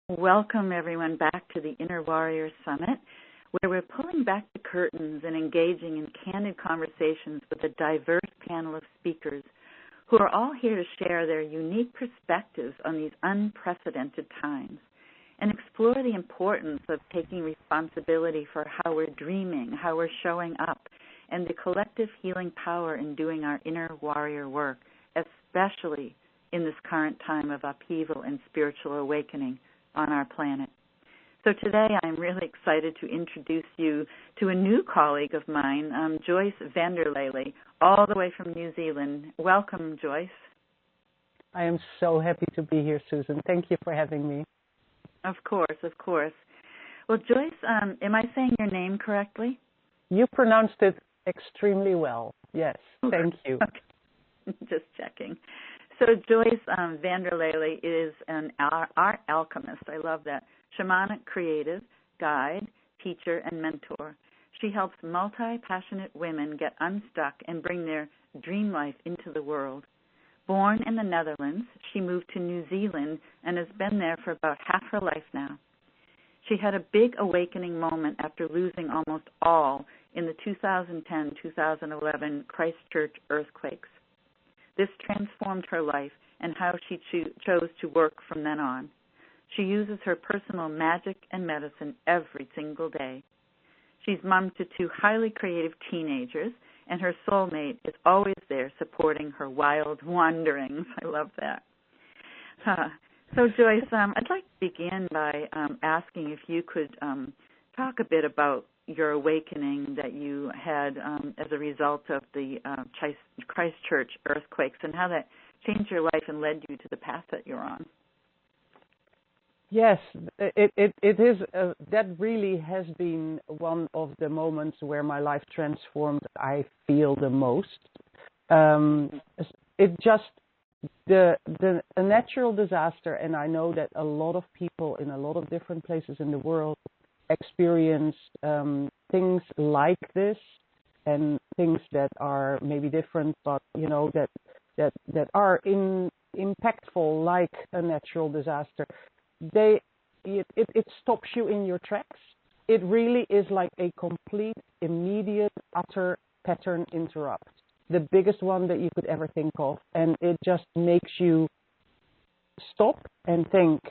Welcome, everyone, back to the Inner Warrior Summit, where we're pulling back the curtains and engaging in candid conversations with a diverse panel of speakers who are all here to share their unique perspectives on these unprecedented times and explore the importance of taking responsibility for how we're dreaming, how we're showing up, and the collective healing power in doing our inner warrior work, especially in this current time of upheaval and spiritual awakening on our planet. So today I'm really excited to introduce you to a new colleague of mine, Joyce Lely, all the way from New Zealand. Welcome, Joyce. I am so happy to be here, Susan. Thank you for having me. Of course, of course. Well, Joyce, am I saying your name correctly? You pronounced it extremely well. Yes, thank you. Okay. Just checking. So Joyce Lely is an art alchemist. I love that. Shamanic creative, guide, teacher, and mentor. She helps multi-passionate women get unstuck and bring their dream life into the world. Born in the Netherlands, she moved to New Zealand and has been there for about half her life now. She had a big awakening moment after losing almost all in the 2010-2011 Christchurch earthquakes. This transformed her life and how she chose to work from then on. She uses her personal magic and medicine every single day. She's mom to two highly creative teenagers, and her soulmate is always there supporting her wild wanderings. I love that. So, Joyce, I'd like to begin by asking if you could talk a bit about your awakening that you had as a result of the Christchurch earthquakes and how that changed your life and led you to the path that you're on. Yes, it is. That really has been one of the moments where my life transformed. I feel the most. It just a natural disaster, and I know that a lot of people in a lot of different places in the world experience things like this, and things that are maybe different, but that are impactful, like a natural disaster. It stops you in your tracks. It really is like a complete, immediate, utter pattern interrupt. The biggest one that you could ever think of. And it just makes you stop and think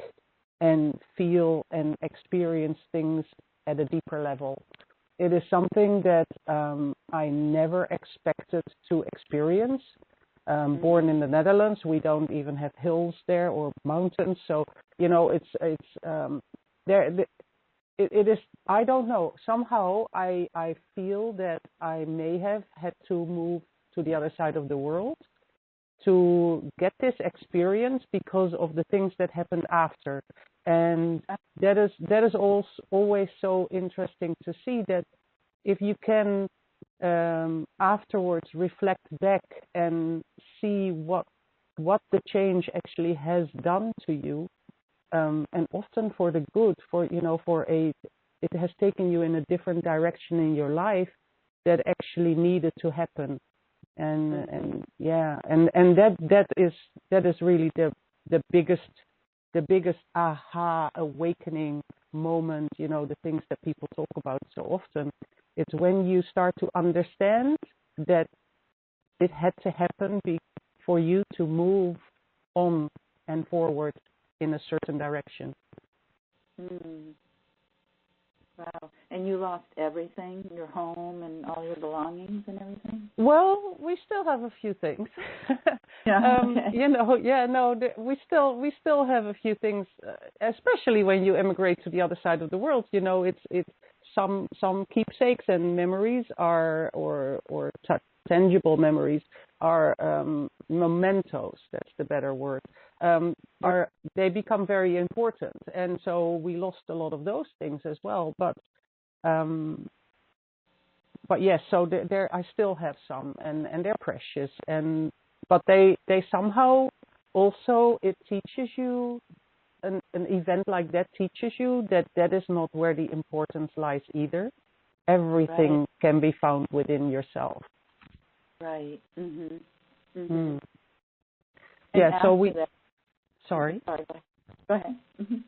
and feel and experience things at a deeper level. It is something that I never expected to experience. Born in the Netherlands, we don't even have hills there or mountains, so it is. I don't know. Somehow I feel that I may have had to move to the other side of the world to get this experience because of the things that happened after, and that is always so interesting to see that if you can afterwards reflect back and see what the change actually has done to you, and often for the good, it has taken you in a different direction in your life that actually needed to happen, and that is really the biggest aha awakening moment. The things that people talk about so often. It's when you start to understand that it had to happen for you to move on and forward in a certain direction. Wow. And you lost everything, your home and all your belongings and everything? Well, we still have a few things. Yeah. Okay. We still have a few things, especially when you emigrate to the other side of the world. It's some keepsakes and memories are, or tangible memories are mementos. That's the better word. They become very important, and so we lost a lot of those things as well. But yes, so there I still have some, and they're precious, but they somehow also, it teaches you. An event like that teaches you that is not where the importance lies either. Everything can be found within yourself. Right. Mhm. Mhm. Yeah. So we. That, sorry. Go ahead. Mm-hmm.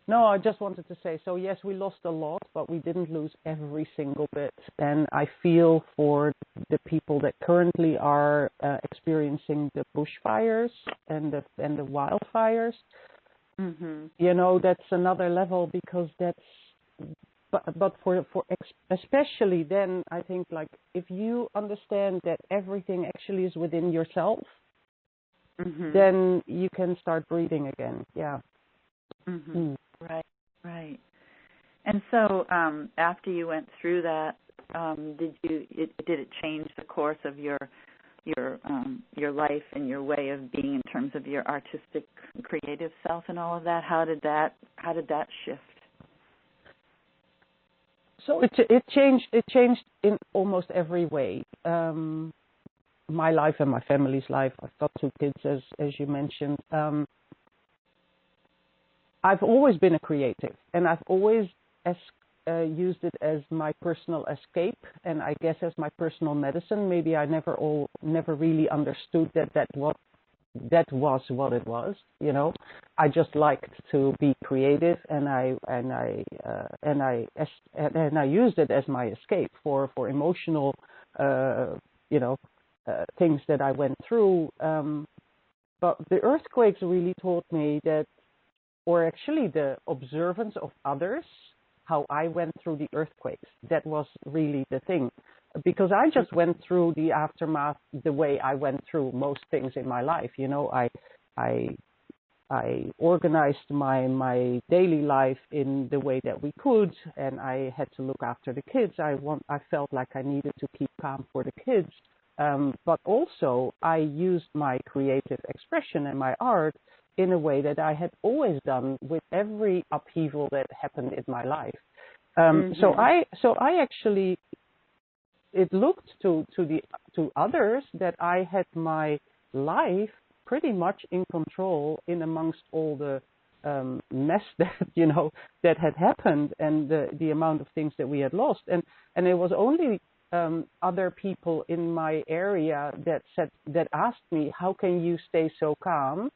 No, I just wanted to say, so yes, we lost a lot, but we didn't lose every single bit. And I feel for the people that currently are experiencing the bushfires and the wildfires. Mm-hmm. You know, that's another level, because but for especially then, I think, like, if you understand that everything actually is within yourself, Mm-hmm. then you can start breathing again. Yeah. Mm-hmm. Right. And so, after you went through that, did it change the course of your life and your way of being in terms of your artistic, creative self and all of that? How did that shift? So it changed in almost every way. My life and my family's life. I've got 2 kids, as you mentioned. I've always been a creative, and I've always used it as my personal escape, and I guess as my personal medicine. Maybe I never really understood that was what it was. You know, I just liked to be creative, and I used it as my escape for emotional, things that I went through. But the earthquakes really taught me that, or actually the observance of others, how I went through the earthquakes. That was really the thing. Because I just went through the aftermath the way I went through most things in my life. You know, I organized my daily life in the way that we could, and I had to look after the kids. I felt like I needed to keep calm for the kids. But also I used my creative expression and my art in a way that I had always done with every upheaval that happened in my life. So I actually, it looked to others that I had my life pretty much in control in amongst all the mess that had happened, and the amount of things that we had lost, and it was only other people in my area that asked me, how can you stay so calm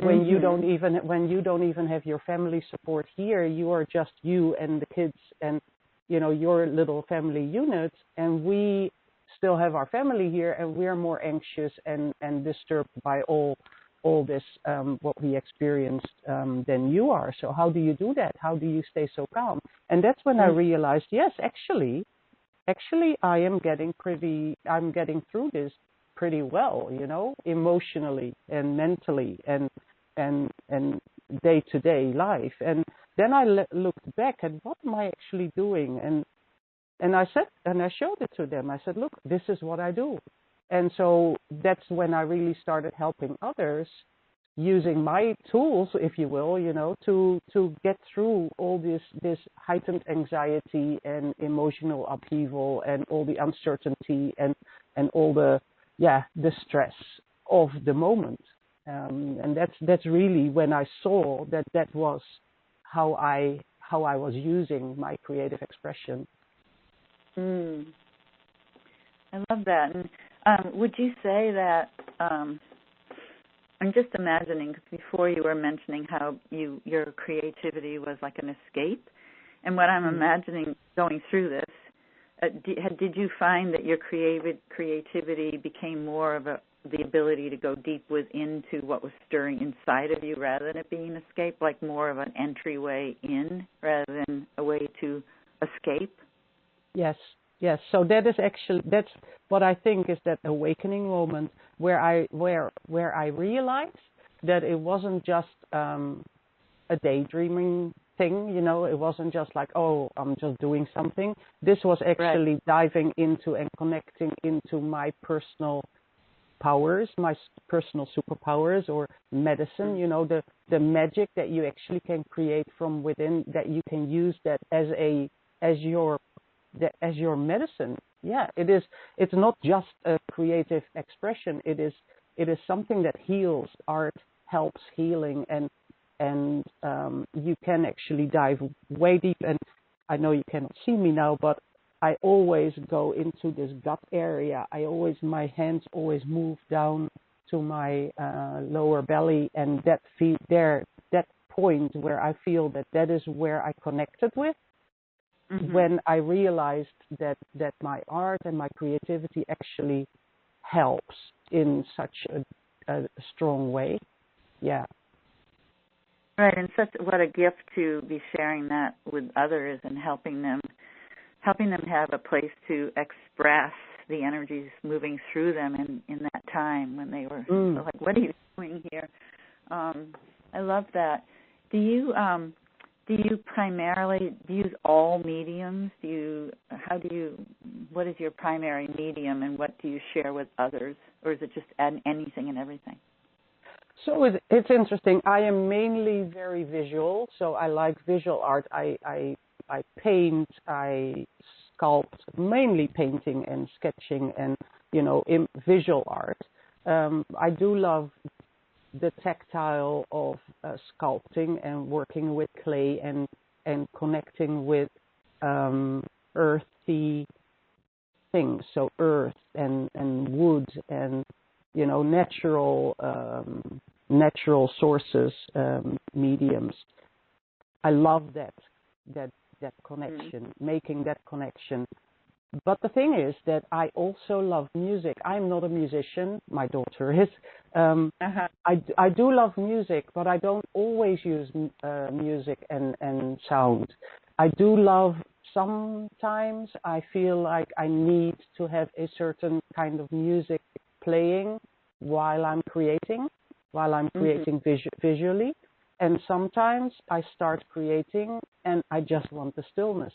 when you don't even have your family support here? You are just you and the kids and your little family unit, and we still have our family here, and we are more anxious and disturbed by all this what we experienced than you are. So how do you do that? How do you stay so calm? And that's when I realized, yes, actually I'm getting through this pretty well, emotionally and mentally and day-to-day life. And then I looked back at what am I actually doing, and I said, and I showed it to them. I said, look, this is what I do. And so that's when I really started helping others using my tools, if you will, to get through all this heightened anxiety and emotional upheaval and all the uncertainty and all the stress of the moment. And that's really when I saw that was how I was using my creative expression. I love that. And would you say that, I'm just imagining, because before you were mentioning how your creativity was like an escape, and what I'm imagining going through this, did you find that your creativity became more of the ability to go deep into what was stirring inside of you rather than it being an escape, like more of an entryway in rather than a way to escape? Yes. So that's what I think is that awakening moment where I realized that it wasn't just a daydreaming thing, it wasn't just like, oh, I'm just doing something. This was actually diving into and connecting into my personal powers, my personal superpowers or medicine, the magic that you actually can create from within, that you can use that as your medicine. Yeah, it is. It's not just a creative expression. It is something that heals. Art helps healing, and you can actually dive way deep. And I know you cannot see me now, but I always go into this gut area. My hands always move down to my lower belly, and that point where I feel that is where I connected with, when I realized that my art and my creativity actually helps in such a strong way. Yeah. Right, and what a gift to be sharing that with others and helping them have a place to express the energies moving through them in that time when they were so like, what are you doing here? I love that. Do you primarily use all mediums? What is your primary medium, and what do you share with others, or is it just anything and everything? So it's interesting. I am mainly very visual, so I like visual art. I paint, I sculpt, mainly painting and sketching and, visual art. I do love the tactile of sculpting and working with clay and connecting with earthy things, so earth and wood and natural sources, mediums. I love that connection, making that connection. But the thing is that I also love music. I'm not a musician. My daughter is. I do love music, but I don't always use music and sound. I do love, sometimes I feel like I need to have a certain kind of music playing while I'm creating visually. And sometimes I start creating and I just want the stillness.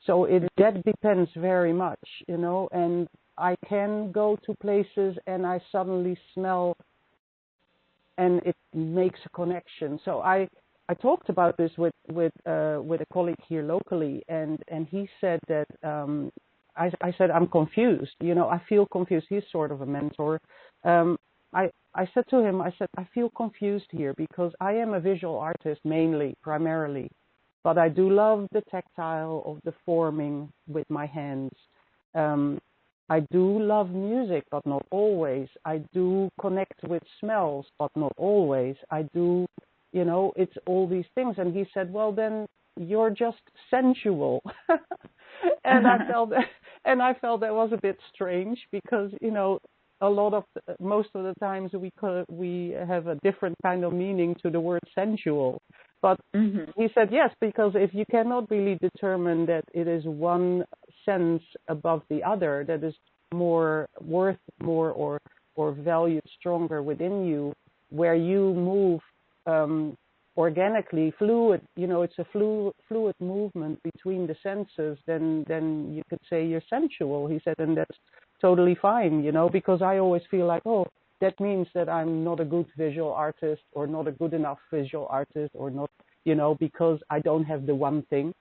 So that depends very much, and I can go to places and I suddenly smell and it makes a connection. So I talked about this with a colleague here locally, and he said that I said, I'm confused, I feel confused. He's sort of a mentor. I said to him, I feel confused here because I am a visual artist primarily. But I do love the tactile of the forming with my hands. I do love music, but not always. I do connect with smells, but not always. I do, it's all these things. And he said, well, then you're just sensual. And I felt that was a bit strange because, most of the times we have a different kind of meaning to the word sensual. But he said, yes, because if you cannot really determine that it is one sense above the other that is more worth more or valued stronger within you, where you move organically, fluid, it's a fluid movement between the senses, then you could say you're sensual. He said, and that's totally fine, because I always feel like, that means that I'm not a good visual artist or not a good enough visual artist or not, because I don't have the one thing.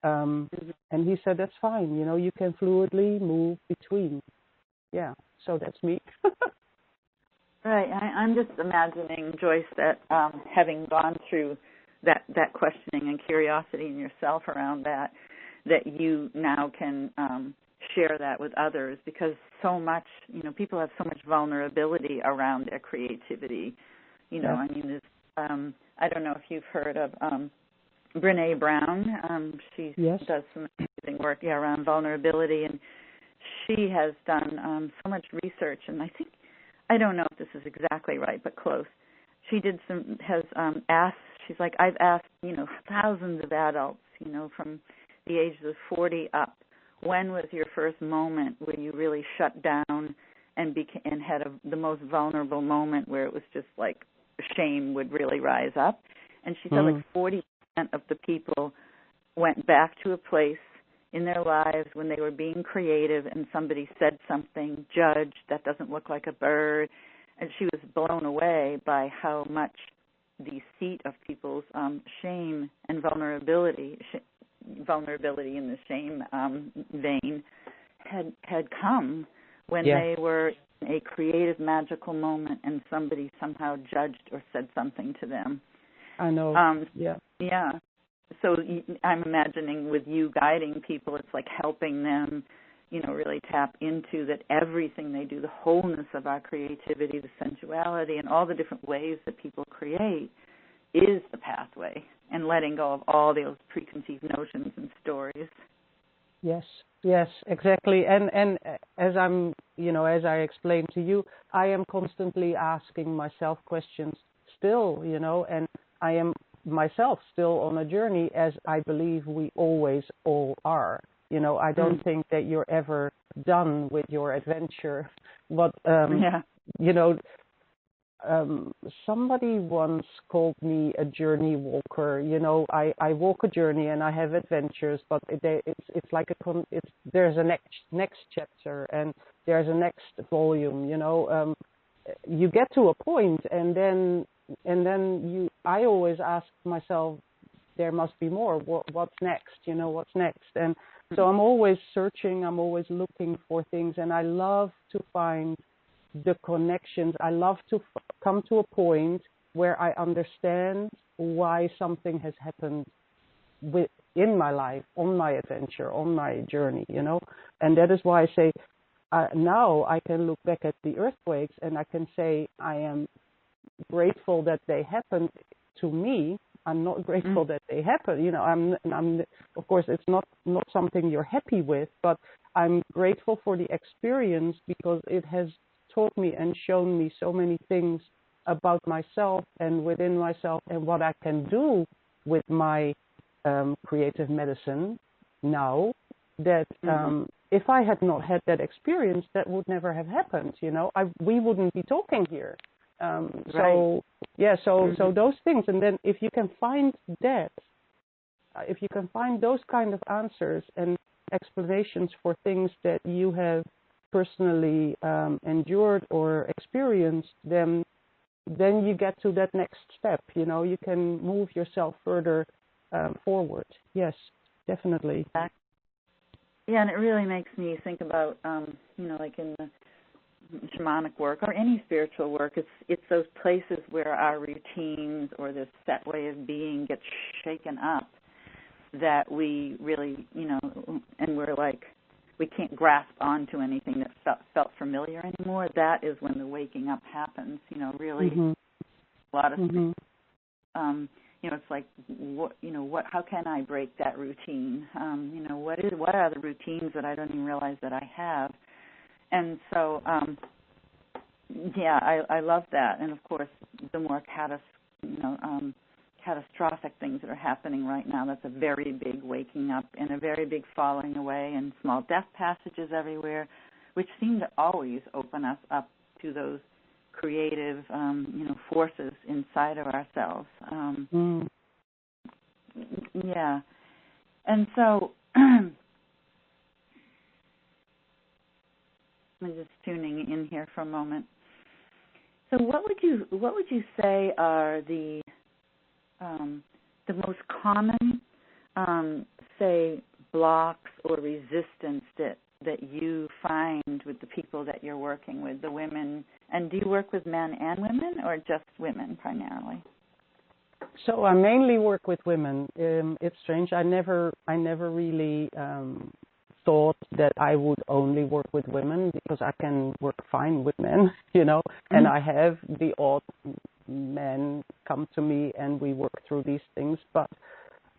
And he said, that's fine, you can fluidly move between. Yeah, so that's me. Right. I'm just imagining, Joyce, that having gone through that questioning and curiosity in yourself around that you now can share that with others, because so much, people have so much vulnerability around their creativity. Yeah. I mean, I don't know if you've heard of Brené Brown. She does some amazing work around vulnerability, and she has done so much research, and I don't know if this is exactly right, but close. She asked, she's like, I've asked, thousands of adults, from the ages of 40 up, when was your first moment where you really shut down and had the most vulnerable moment where it was just like shame would really rise up? And she said like 40% of the people went back to a place in their lives when they were being creative and somebody said something, judged, that doesn't look like a bird. And she was blown away by how much the seat of people's shame and vulnerability in the shame vein had come when they were in a creative, magical moment and somebody somehow judged or said something to them. I know. Yeah. So I'm imagining with you guiding people, it's like helping them, really tap into that everything they do, the wholeness of our creativity, the sensuality, and all the different ways that people create is the pathway, and letting go of all those preconceived notions and stories. Yes, exactly. And as as I explained to you, I am constantly asking myself questions still, and I am myself still on a journey, as I believe we always all are. I don't think that you're ever done with your adventure. But, somebody once called me a journey walker. I walk a journey and I have adventures, but it's like there's a next chapter and there's a next volume. You get to a point and then I always ask myself, there must be more. What's next? What's next? And so I'm always searching. I'm always looking for things, and I love to find the connections. I love to come to a point where I understand why something has happened in my life, on my adventure, on my journey, and that is why I say now I can look back at the earthquakes and I can say I am grateful that they happened to me. I'm not grateful that they happened. I'm of course it's not something you're happy with, but I'm grateful for the experience because it has taught me and shown me so many things about myself and within myself and what I can do with my creative medicine now, that if I had not had that experience, that would never have happened. We wouldn't be talking here. So those things, and then if you can find that, if you can find those kind of answers and explanations for things that you have personally endured or experienced, then you get to that next step. You can move yourself further forward. Yes, definitely. Yeah, and it really makes me think about, like in the shamanic work or any spiritual work, it's those places where our routines or this set way of being gets shaken up that we really, and we're like, we can't grasp onto anything that felt familiar anymore. That is when the waking up happens, really. A lot of it's like, how can I break that routine? What are the routines that I don't even realize that I have? And so, I love that. And of course, the more catastrophic things that are happening right now, that's a very big waking up and a very big falling away and small death passages everywhere, which seem to always open us up to those creative, forces inside of ourselves. Yeah. And so I'm just tuning in here for a moment. So what would you say are the most common, say, blocks or resistance that you find with the people that you're working with, the women? And do you work with men and women, or just women primarily? So I mainly work with women. It's strange. I never really thought that I would only work with women, because I can work fine with men, and I have the odd men come to me and we work through these things. But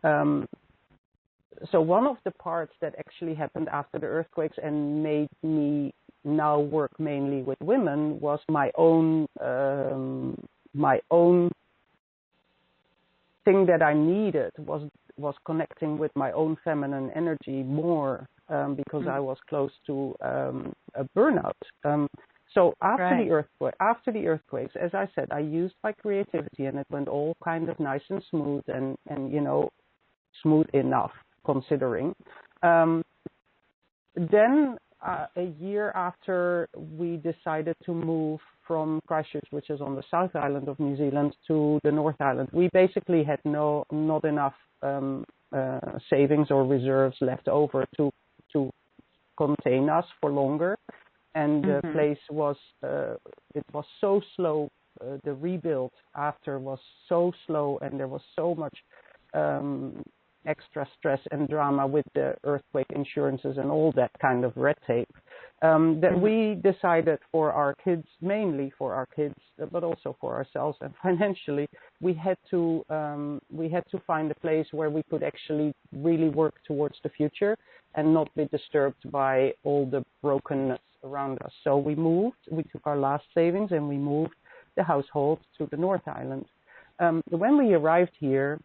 so one of the parts that actually happened after the earthquakes and made me now work mainly with women was my own thing that I needed was connecting with my own feminine energy more, because I was close to a burnout. So after the earthquakes, as I said, I used my creativity and it went all kind of nice and smooth and smooth enough considering. Then a year after we decided to move from Christchurch, which is on the South Island of New Zealand, to the North Island, we basically had not enough savings or reserves left over to contain us for longer. And the place was so slow. The rebuild after was so slow, and there was so much extra stress and drama with the earthquake insurances and all that kind of red tape, that we decided for our kids, mainly for our kids, but also for ourselves and financially, we had to find a place where we could actually really work towards the future and not be disturbed by all the brokenness around us. So we took our last savings and we moved the household to the North Island. When we arrived here,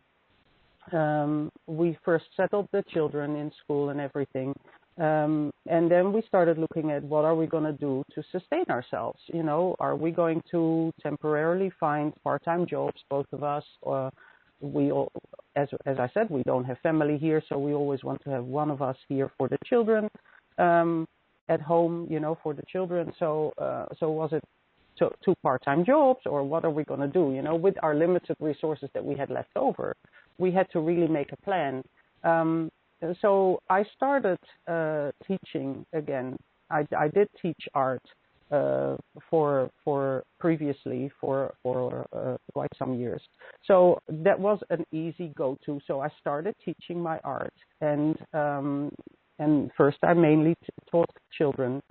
we first settled the children in school and everything. And then we started looking at what are we going to do to sustain ourselves? You know, are we going to temporarily find part-time jobs, both of us? We all, as I said, we don't have family here, so we always want to have one of us here for the children, at home, you know, for the children. So was it two part-time jobs, or what are we going to do? You know, with our limited resources that we had left over, we had to really make a plan. So I started teaching again. I did teach art previously for quite some years. So that was an easy go-to. So I started teaching my art, and first I mainly taught children,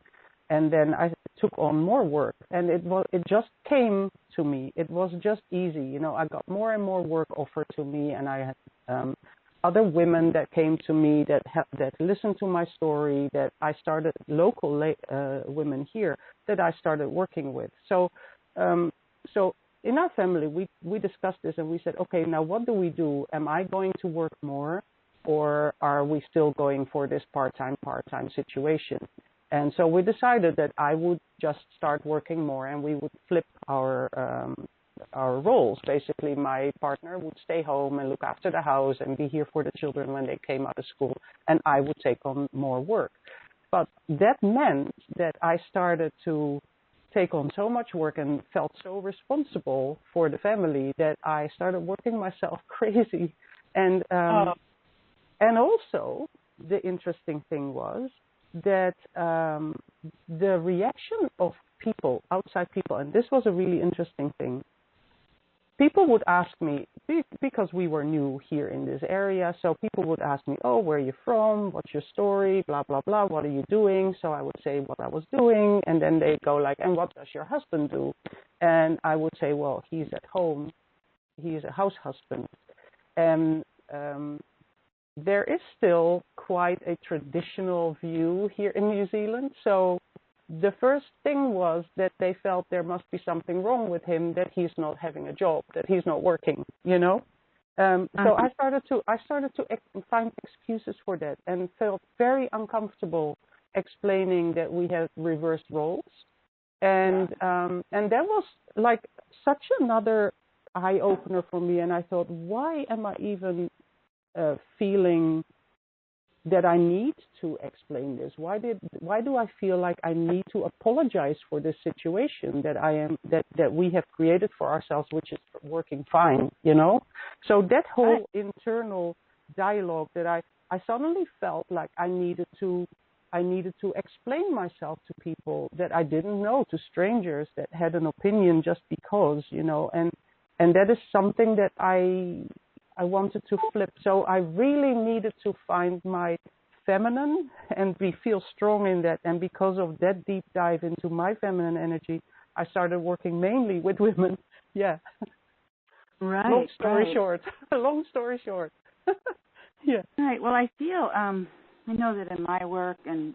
and then I took on more work, and it just came to me. It was just easy, you know. I got more and more work offered to me, and I had other women that came to me that listened to my story, that I started, local women here that I started working with. So in our family, we discussed this, and we said, okay, now what do we do? Am I going to work more, or are we still going for this part-time situation? And so we decided that I would just start working more, and we would flip our roles. Basically, my partner would stay home and look after the house and be here for the children when they came out of school, and I would take on more work. But that meant that I started to take on so much work and felt so responsible for the family that I started working myself crazy. And also, the interesting thing was that the reaction of people, outside people, and this was a really interesting thing, people would ask me, because we were new here in this area, so people would ask me, oh, where are you from? What's your story? Blah, blah, blah. What are you doing? So I would say what I was doing, and then they'd go like, and what does your husband do? And I would say, well, he's at home. He's a house husband. And there is still quite a traditional view here in New Zealand. So the first thing was that they felt there must be something wrong with him, that he's not having a job, that he's not working, you know. So I started to find excuses for that, and felt very uncomfortable explaining that we have reversed roles, and that was like such another eye opener for me. And I thought, why am I even feeling that I need to explain this? Why do I feel like I need to apologize for this situation that we have created for ourselves, which is working fine, you know? So that whole internal dialogue that I suddenly felt like I needed to explain myself to people that I didn't know, to strangers that had an opinion just because, you know, and that is something that I wanted to flip. So I really needed to find my feminine and feel strong in that. And because of that deep dive into my feminine energy, I started working mainly with women. Yeah. Right. Long story short. Long story short. Yeah. Right. Well, I feel I know that in my work and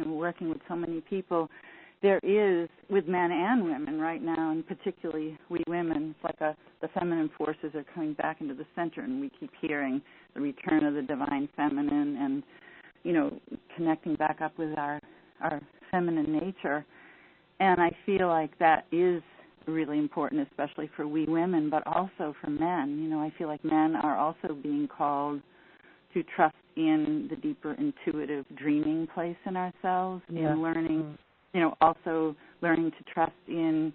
working with so many people, there is, with men and women right now, and particularly we women, it's like the feminine forces are coming back into the center, and we keep hearing the return of the divine feminine and, you know, connecting back up with our feminine nature. And I feel like that is really important, especially for we women, but also for men. You know, I feel like men are also being called to trust in the deeper intuitive dreaming place in ourselves, and learning, you know, also learning to trust in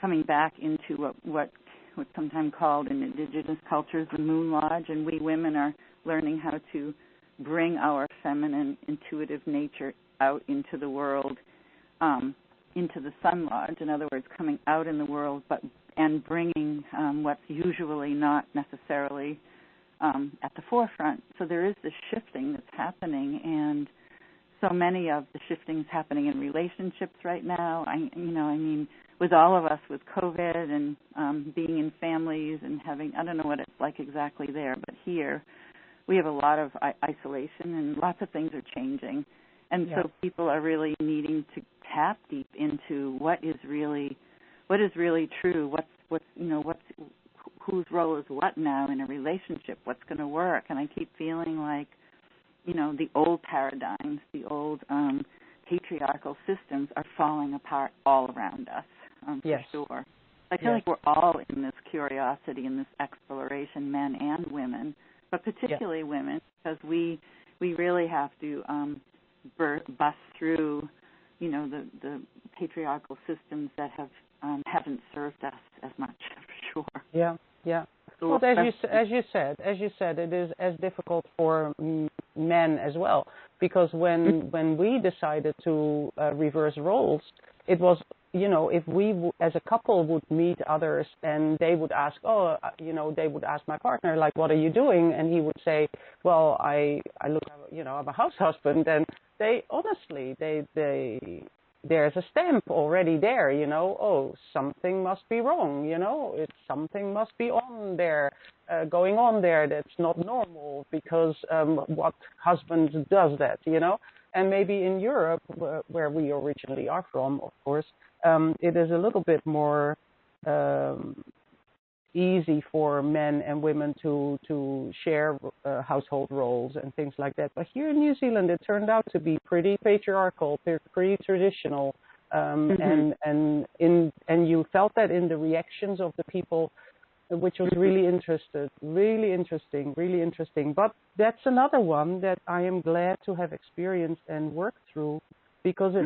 coming back into what's sometimes called in indigenous cultures the moon lodge, and we women are learning how to bring our feminine intuitive nature out into the world, into the sun lodge. In other words, coming out in the world, and bringing what's usually not necessarily at the forefront. So there is this shifting that's happening, and so many of the shifting's happening in relationships right now. I mean, with all of us with COVID and being in families and having, I don't know what it's like exactly there, but here we have a lot of isolation and lots of things are changing. And so people are really needing to tap deep into what is really true, whose role is what now in a relationship, what's going to work. And I keep feeling like, the old paradigms, the old patriarchal systems are falling apart all around us, for sure. I feel like we're all in this curiosity and this exploration, men and women, but particularly women, because we really have to bust through, the patriarchal systems that haven't served us as much, for sure. Yeah, yeah. Well, as you said, it is as difficult for men as well, because when we decided to reverse roles, it was, if we as a couple would meet others and they would ask, they would ask my partner, like, what are you doing? And he would say, well, I look, I'm a house husband, and they honestly, there's a stamp already there, something must be wrong, something must be on there, going on there that's not normal, because what husband does that, And maybe in Europe, where we originally are from, of course, it is a little bit more easy for men and women to share household roles and things like that. But here in New Zealand, it turned out to be pretty patriarchal, pretty traditional, and you felt that in the reactions of the people, which was really interesting. But that's another one that I am glad to have experienced and worked through, because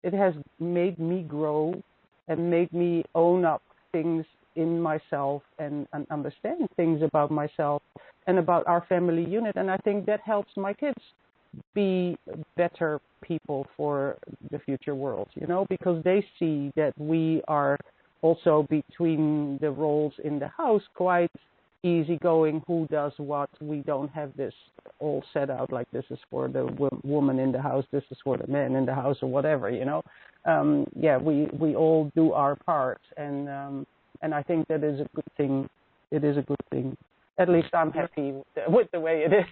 it has made me grow and made me own up things in myself and understand things about myself and about our family unit. And I think that helps my kids be better people for the future world, because they see that we are also between the roles in the house quite easygoing, who does what. We don't have this all set out like this is for the woman in the house, this is for the man in the house, or whatever, we all do our part, and I think that is a good thing. It is a good thing. At least I'm happy with the way it is.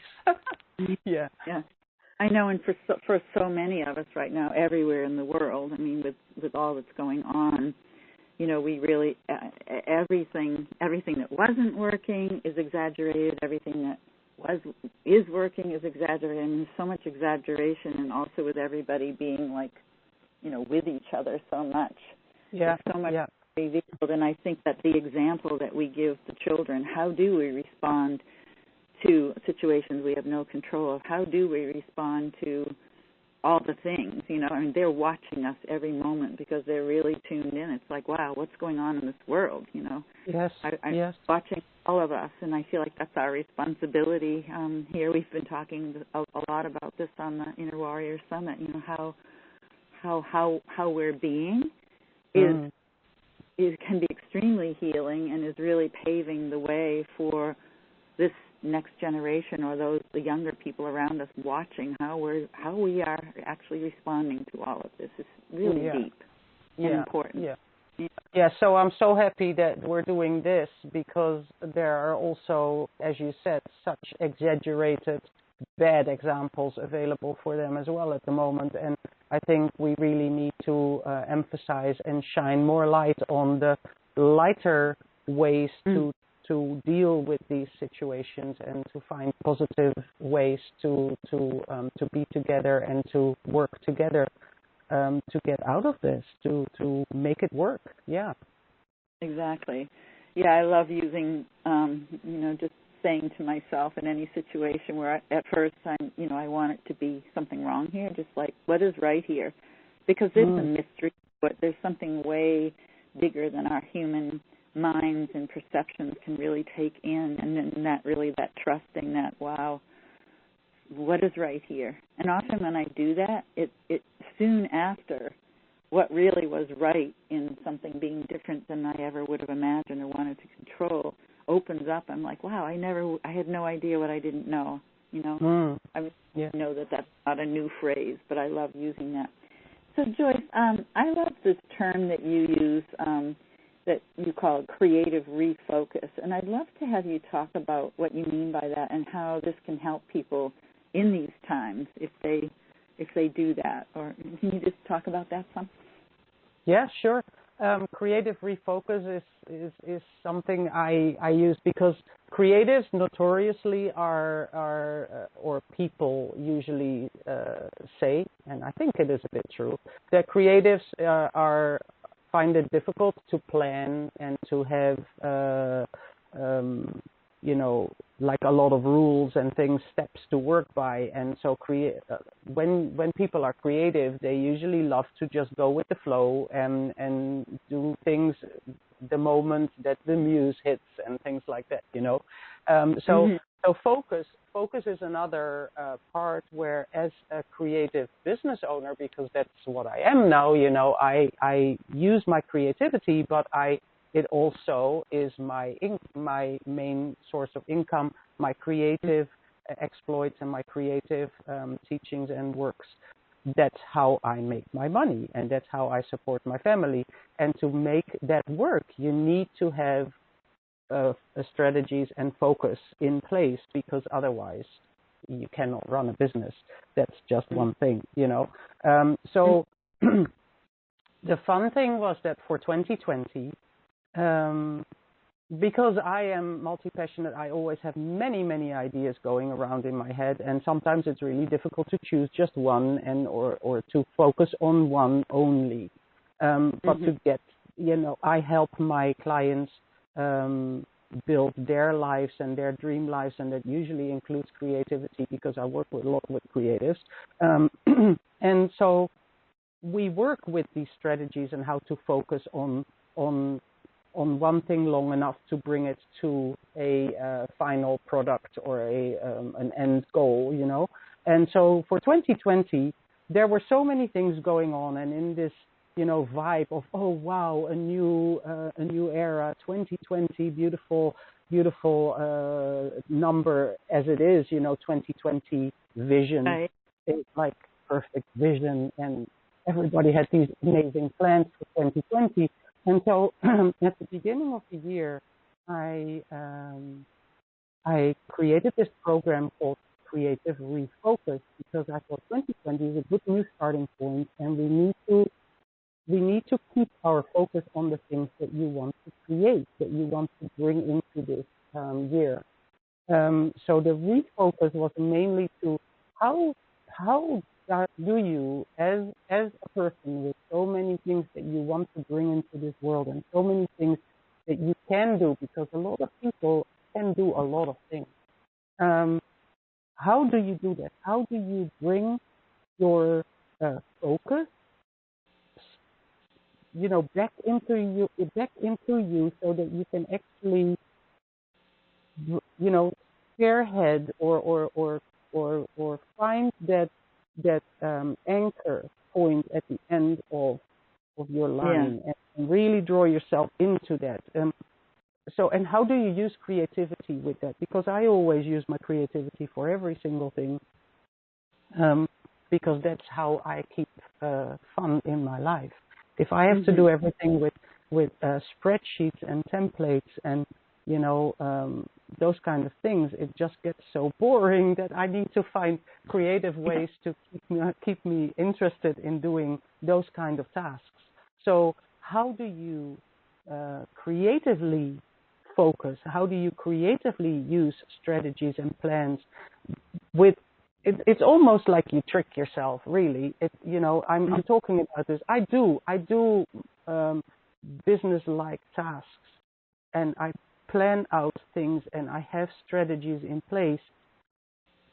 Yeah. I know, and for so many of us right now, everywhere in the world, I mean, with all that's going on, we really, everything that wasn't working is exaggerated. Everything that is working is exaggerated. And there's so much exaggeration, and also with everybody being like, with each other so much. Yeah. There's so much revealed, and I think that the example that we give the children, how do we respond to situations we have no control of? How do we respond to all the things, I mean, they're watching us every moment because they're really tuned in. It's like, wow, what's going on in this world, Yes, I'm watching all of us, and I feel like that's our responsibility. Here we've been talking a lot about this on the Inner Warrior Summit, how we're being can be extremely healing, and is really paving the way for this next generation, or the younger people around us, watching how we are actually responding to all of this. It's really deep and important. Yeah, so I'm so happy that we're doing this, because there are also, as you said, such exaggerated bad examples available for them as well at the moment, and I think we really need to emphasize and shine more light on the lighter ways to deal with these situations, and to find positive ways to be together and to work together to get out of this, to make it work. Yeah. Exactly. Yeah, I love using, just saying to myself in any situation where at first I want it to be something wrong here, just like, what is right here? Because there's a mystery, but there's something way bigger than our human minds and perceptions can really take in, and then that trusting that, wow, what is right here? And often when I do that, it soon after, what really was right in something being different than I ever would have imagined or wanted to control opens up. I'm like, wow, I had no idea what I didn't know. I know that that's not a new phrase, but I love using that. So Joyce, I love this term that you use that you call creative refocus, and I'd love to have you talk about what you mean by that and how this can help people in these times if they do that. Or can you just talk about that some? Yeah, sure. Creative refocus is something I use because creatives notoriously are or people usually say, and I think it is a bit true, that creatives find it difficult to plan and to have like a lot of rules and things, steps to work by. And so when people are creative, they usually love to just go with the flow and do things the moment that the muse hits and things like that, So focus is another part where, as a creative business owner, because that's what I am now, I use my creativity, but it also is my main source of income, my creative exploits and my creative teachings and works. That's how I make my money, and that's how I support my family. And to make that work, you need to have strategies and focus in place, because otherwise you cannot run a business. That's just one thing, So the fun thing was that for 2020, because I am multi-passionate, I always have many ideas going around in my head, and sometimes it's really difficult to choose just one or to focus on one only. But to get, I help my clients build their lives and their dream lives, and that usually includes creativity because I work with a lot with creatives. And so we work with these strategies and how to focus on one thing long enough to bring it to a final product or an end goal, And so for 2020, there were so many things going on, and in this, vibe of, oh wow, a new era, 2020, beautiful number as it is, 2020 vision. Right. It's like perfect vision, and everybody had these amazing plans for 2020. And so at the beginning of the year, I created this program called Creative Refocus, because I thought 2020 is a good new starting point, and we need to keep our focus on the things that you want to create, that you want to bring into this year. So the refocus was mainly to how do you, as a person with so many things that you want to bring into this world and so many things that you can do, because a lot of people can do a lot of things. How do you do that? How do you bring your focus, back into you, so that you can actually, spearhead or find that anchor point at the end of your line, and really draw yourself into that. And how do you use creativity with that? Because I always use my creativity for every single thing, because that's how I keep fun in my life. If I have to do everything with spreadsheets and templates and those kind of things, it just gets so boring that I need to find creative ways to keep me interested in doing those kind of tasks. So how do you creatively focus? How do you creatively use strategies and plans with it's almost like you trick yourself, really. I'm talking about this. I do business-like tasks, and I plan out things, and I have strategies in place.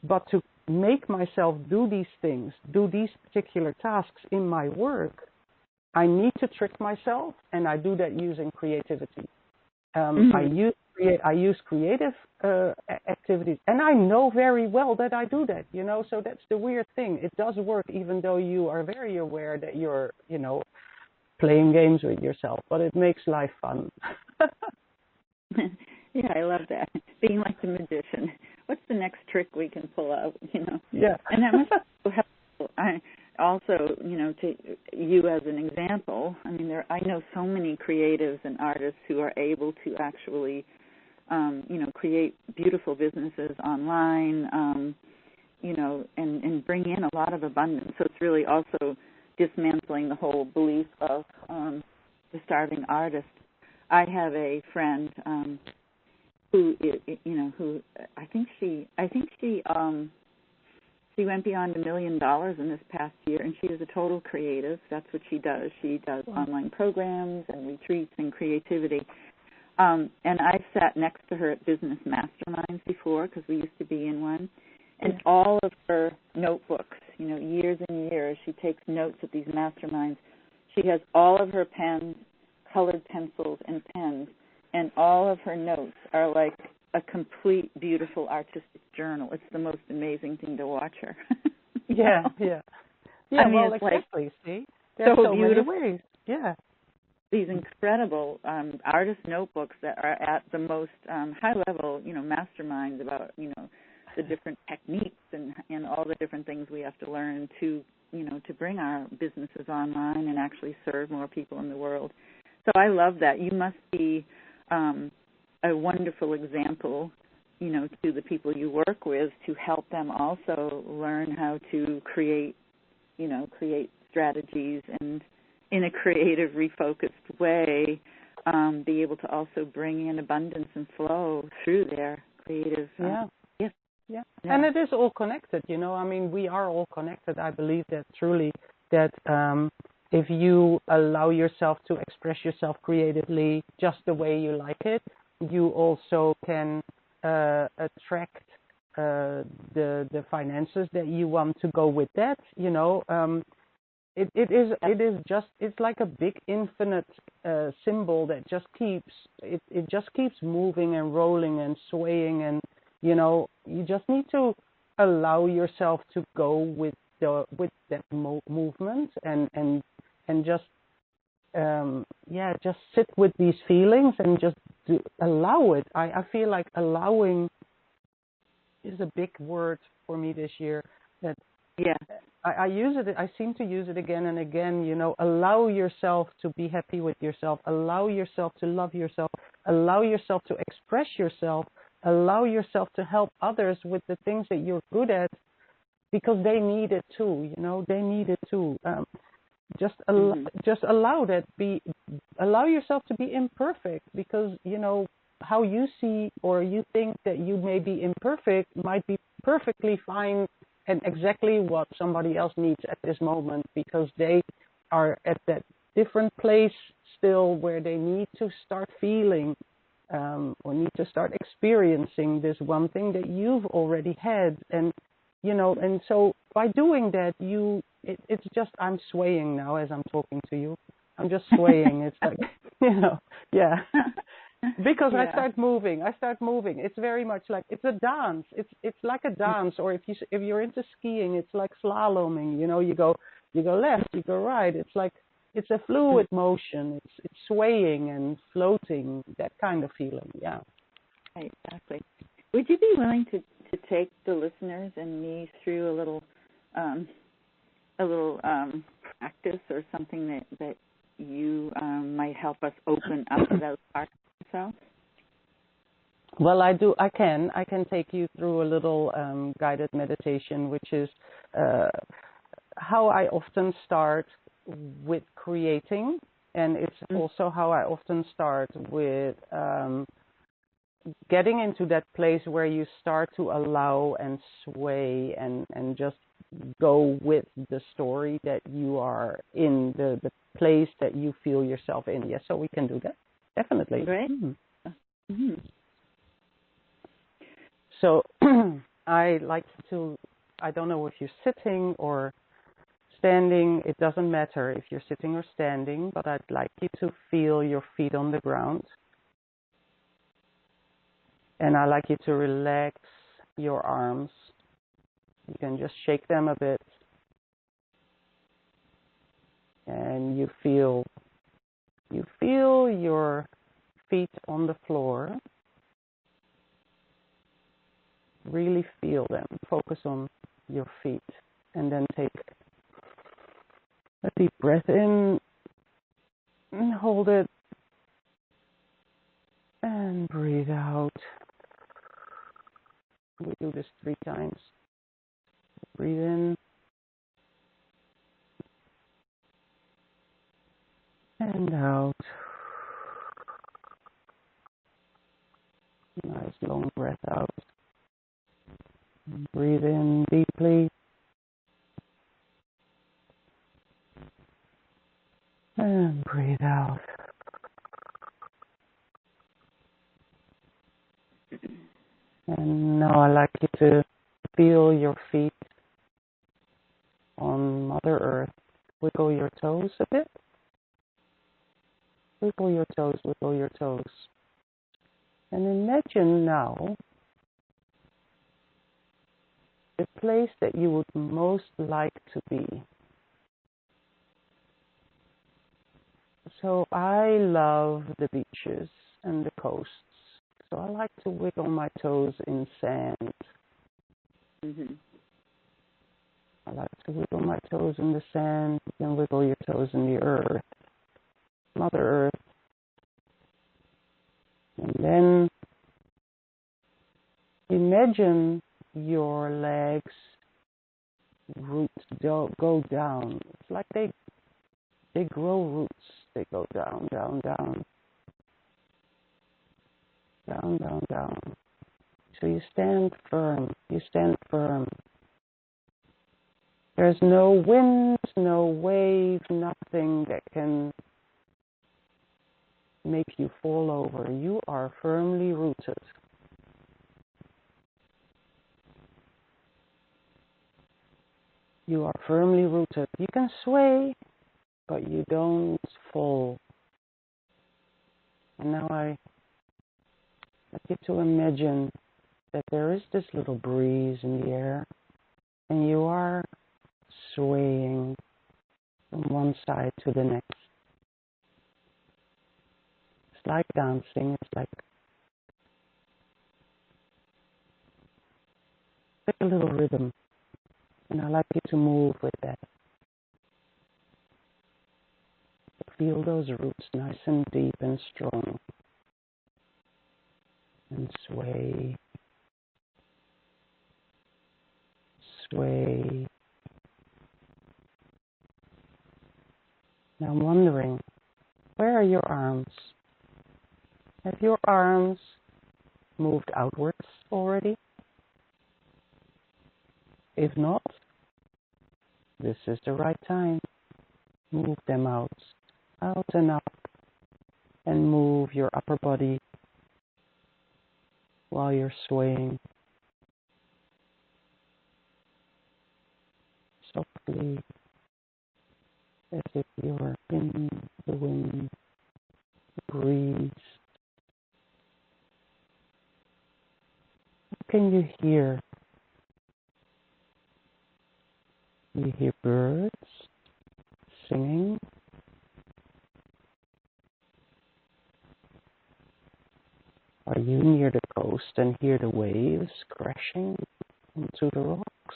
But to make myself do these things, do these particular tasks in my work, I need to trick myself, and I do that using creativity. I use creative activities, and I know very well that I do that, so that's the weird thing. It does work, even though you are very aware that you're, playing games with yourself, but it makes life fun. Yeah, I love that. Being like the magician. What's the next trick we can pull out, Yeah. And that must be helpful. I also, to you as an example, I mean, I know so many creatives and artists who are able to actually, create beautiful businesses online, and bring in a lot of abundance. So it's really also dismantling the whole belief of the starving artist. I have a friend who I think she went beyond $1 million in this past year, and she is a total creative. That's what she does. She does online programs and retreats and creativity. And I've sat next to her at business masterminds before because we used to be in one. And all of her notebooks, years and years, she takes notes at these masterminds. She has all of her pens, colored pencils, and pens, and all of her notes are like a complete, beautiful artistic journal. It's the most amazing thing to watch her. Yeah. I mean, well, it's exactly. like See, there's so many ways. Yeah. These incredible artist notebooks that are at the most high level, masterminds about, the different techniques and all the different things we have to learn to, to bring our businesses online and actually serve more people in the world. So I love that. You must be a wonderful example, to the people you work with to help them also learn how to create strategies and in a creative, refocused way, be able to also bring in abundance and flow through their creative gifts. Yeah. And it is all connected, I mean, we are all connected. I believe that truly, that if you allow yourself to express yourself creatively just the way you like it, you also can attract the finances that you want to go with that. It is just, it's like a big infinite symbol that just keeps it just keeps moving and rolling and swaying, and you just need to allow yourself to go with that movement and just just sit with these feelings and just allow it. I feel like allowing is a big word for me this year. That I use it. I seem to use it again and again. Allow yourself to be happy with yourself. Allow yourself to love yourself. Allow yourself to express yourself. Allow yourself to help others with the things that you're good at, because they need it too. They need it too. Just allow that. Allow yourself to be imperfect, because how you see or you think that you may be imperfect might be perfectly fine and exactly what somebody else needs at this moment, because they are at that different place still where they need to start feeling or need to start experiencing this one thing that you've already had. And and so by doing that, it's just, I'm swaying now as I'm talking to you. I'm just swaying. It's like, because I start moving. It's very much like, it's a dance. It's like a dance. Or if you're into skiing, it's like slaloming. You go left, you go right. It's like, it's a fluid motion. It's swaying and floating. That kind of feeling. Yeah. Exactly. Would you be willing to take the listeners and me through a little practice or something that you might help us open up those parts of ourselves? Well, I can take you through a little guided meditation, which is how I often start with creating, and it's also how I often start with getting into that place where you start to allow and sway and just go with the story that you are in, the place that you feel yourself in. Yes, so we can do that. Definitely. Great. So I don't know if you're sitting or standing, it doesn't matter if you're sitting or standing, but I'd like you to feel your feet on the ground. And I'd like you to relax your arms. You can just shake them a bit. And you feel your feet on the floor. Really feel them. Focus on your feet. And then take a deep breath in and hold it. And breathe out. We do this 3 times. Breathe in. And out. Nice long breath out. Breathe in deeply. And breathe out. And now I'd like you to feel your feet on Mother Earth. Wiggle your toes a bit. Wiggle your toes, wiggle your toes. And imagine now the place that you would most like to be. So I love the beaches and the coasts. So I like to wiggle my toes in sand. Mm-hmm. I like to wiggle my toes in the sand. You can wiggle your toes in the earth. Mother Earth. And then imagine your legs roots go down. It's like they grow roots. They go down, down, down. Down, down, down. So you stand firm. You stand firm. There's no wind, no wave, nothing that can make you fall over. You are firmly rooted. You are firmly rooted. You can sway, but you don't fall. And now I like you to imagine that there is this little breeze in the air, and you are swaying from one side to the next. It's like dancing. It's like a little rhythm. And I like you to move with that. Feel those roots nice and deep and strong. And sway. Sway. Now I'm wondering, where are your arms? Have your arms moved outwards already? If not, this is the right time. Move them out and up, and move your upper body while you're swaying. Softly, as if you're in the wind, the breeze. What can you hear? You hear birds singing. Are you near the coast and hear the waves crashing into the rocks?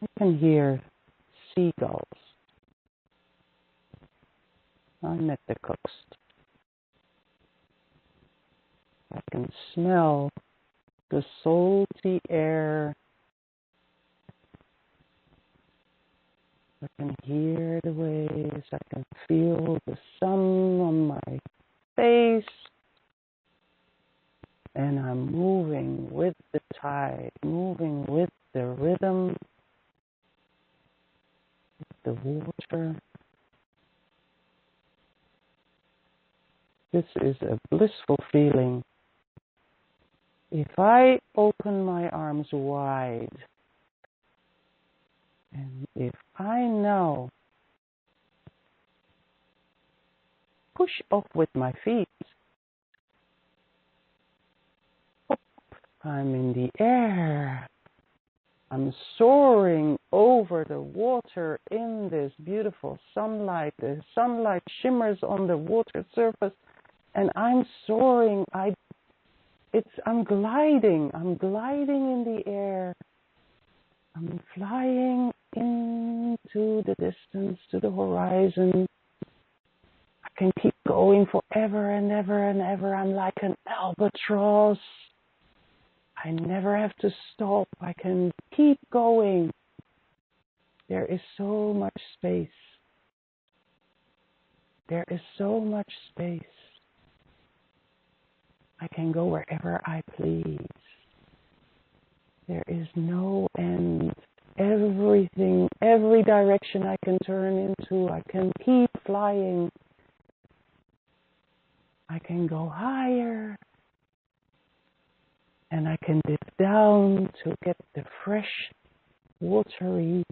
I can hear seagulls. I'm at the coast. I can smell the salty air. I can hear the waves. I can feel the sun on my face. And I'm moving with the tide, moving with the rhythm, the water. This is a blissful feeling. If I open my arms wide, and if I now push up with my feet, up, I'm in the air. I'm soaring over the water in this beautiful sunlight. The sunlight shimmers on the water surface, and I'm soaring. I I'm gliding in the air. I'm flying into the distance, to the horizon. I can keep going forever and ever and ever. I'm like an albatross. I never have to stop. I can keep going. There is so much space. There is so much space. I can go wherever I please. There is no end. Everything, every direction I can turn into, I can keep flying. I can go higher. And I can dip down to get the fresh, watery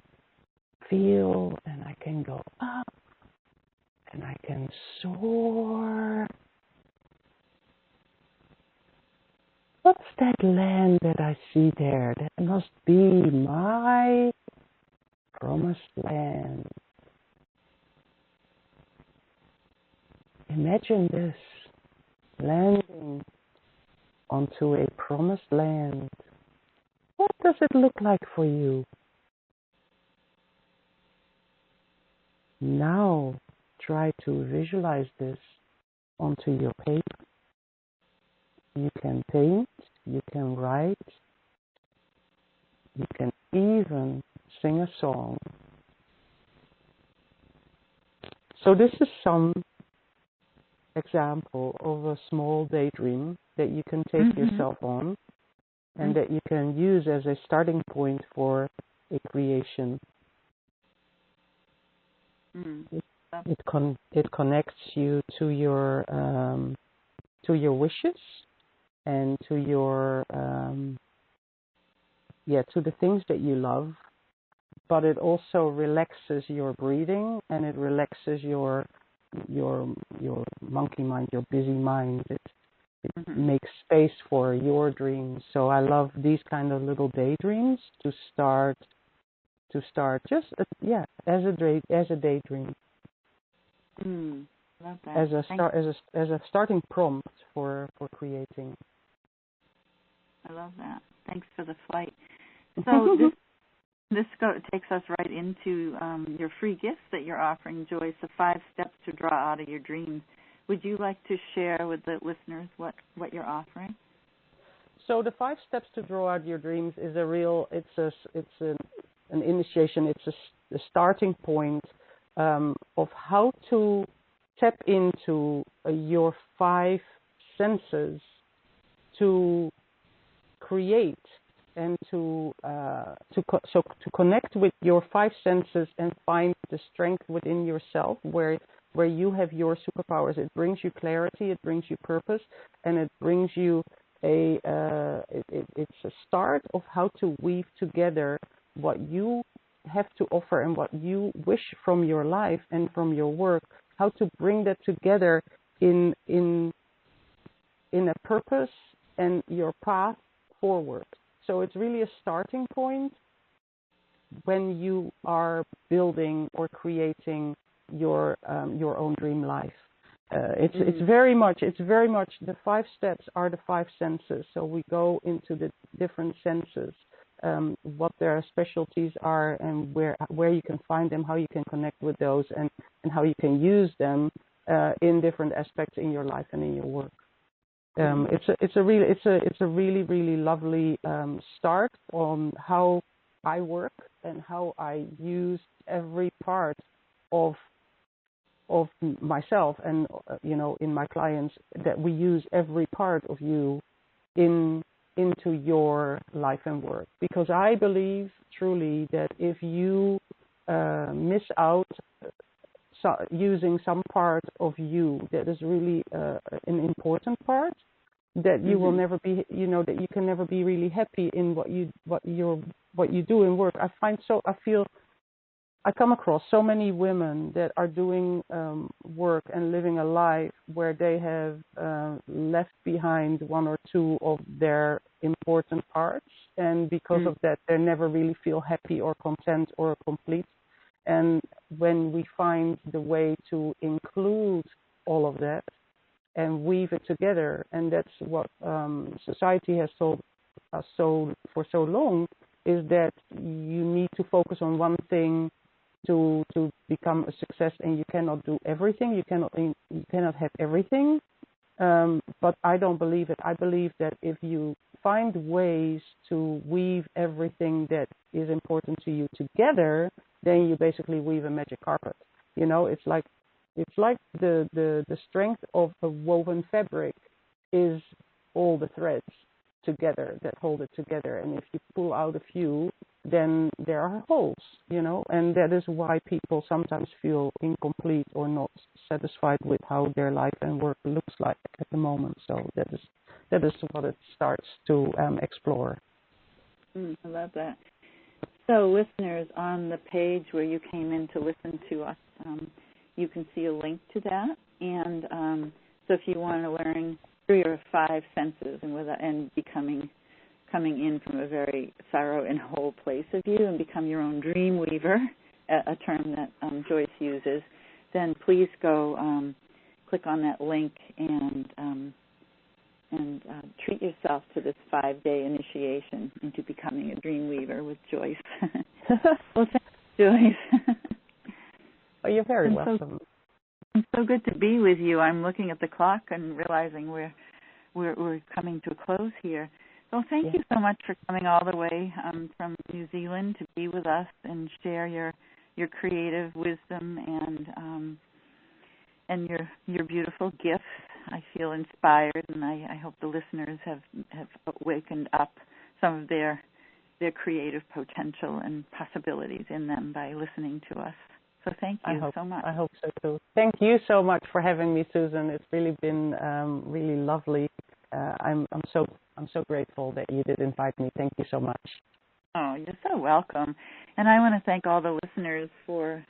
feel. And I can go up. And I can soar. What's that land that I see there? That must be my promised land. Imagine this, landing onto a promised land. What does it look like for you? Now try to visualize this onto your paper. You can paint, you can write, you can even sing a song. So this is some example of a small daydream that you can take yourself on and that you can use as a starting point for a creation. It connects you to your wishes and to your to the things that you love, but it also relaxes your breathing and it relaxes your monkey mind, your busy mind. It makes space for your dreams. So I love these kind of little daydreams to start just as a daydream. Love that. As a starting prompt for creating. I love that. Thanks for the flight. So this takes us right into your free gifts that you're offering, Joyce, the 5 steps to draw out of your dreams. Would you like to share with the listeners what you're offering? So the 5 steps to draw out your dreams is an initiation. It's a starting point of how to tap into your 5 senses to create and to connect with your 5 senses and find the strength within yourself where you have your superpowers. It brings you clarity, it brings you purpose, and it brings you it's a start of how to weave together what you have to offer and what you wish from your life and from your work, how to bring that together in a purpose and your path forward. So it's really a starting point when you are building or creating your own dream life. It's very much the 5 steps are the 5 senses. So we go into the different senses, what their specialties are, and where you can find them, how you can connect with those, and how you can use them in different aspects in your life and in your work. It's a really really lovely start on how I work and how I use every part of myself and in my clients, that we use every part of you into your life and work, because I believe truly that if you miss out using some part of you that is really an important part, that you will never be, that you can never be really happy in what you do in work. I come across so many women that are doing work and living a life where they have left behind 1 or 2 of their important parts, and because of that, they never really feel happy or content or complete. And when we find the way to include all of that, and weave it together. And that's what society has told us for so long, is that you need to focus on one thing to become a success, and you cannot do everything. You cannot have everything. But I don't believe it. I believe that if you find ways to weave everything that is important to you together, then you basically weave a magic carpet. You know, it's like the strength of a woven fabric is all the threads together that hold it together. And if you pull out a few, then there are holes, you know, and that is why people sometimes feel incomplete or not satisfied with how their life and work looks like at the moment. So that is what it starts to explore. I love that. So listeners, on the page where you came in to listen to us, you can see a link to that. And so if you want to learn 3 or 5 senses and coming in from a very thorough and whole place of you and become your own dream weaver, a term that Joyce uses, then please go click on that link and treat yourself to this 5-day initiation into becoming a dream weaver with Joyce. Well, thanks, Joyce. Oh, you're very welcome. It's so good to be with you. I'm looking at the clock and realizing we're coming to a close here. So thank you so much for coming all the way from New Zealand to be with us and share your creative wisdom and your beautiful gifts. I feel inspired, and I hope the listeners have wakened up some of their creative potential and possibilities in them by listening to us. So thank you so much. I hope so too. Thank you so much for having me, Susan. It's really been really lovely. I'm so grateful that you did invite me. Thank you so much. Oh, you're so welcome. And I want to thank all the listeners for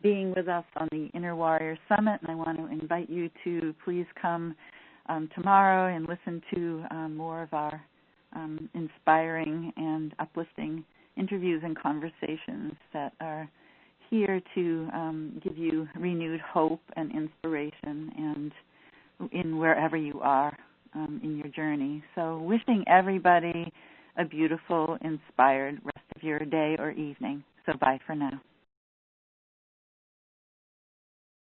being with us on the Inner Warrior Summit. And I want to invite you to please come tomorrow and listen to more of our inspiring and uplifting interviews and conversations that are here to give you renewed hope and inspiration and in wherever you are in your journey. So wishing everybody a beautiful, inspired rest of your day or evening. So bye for now.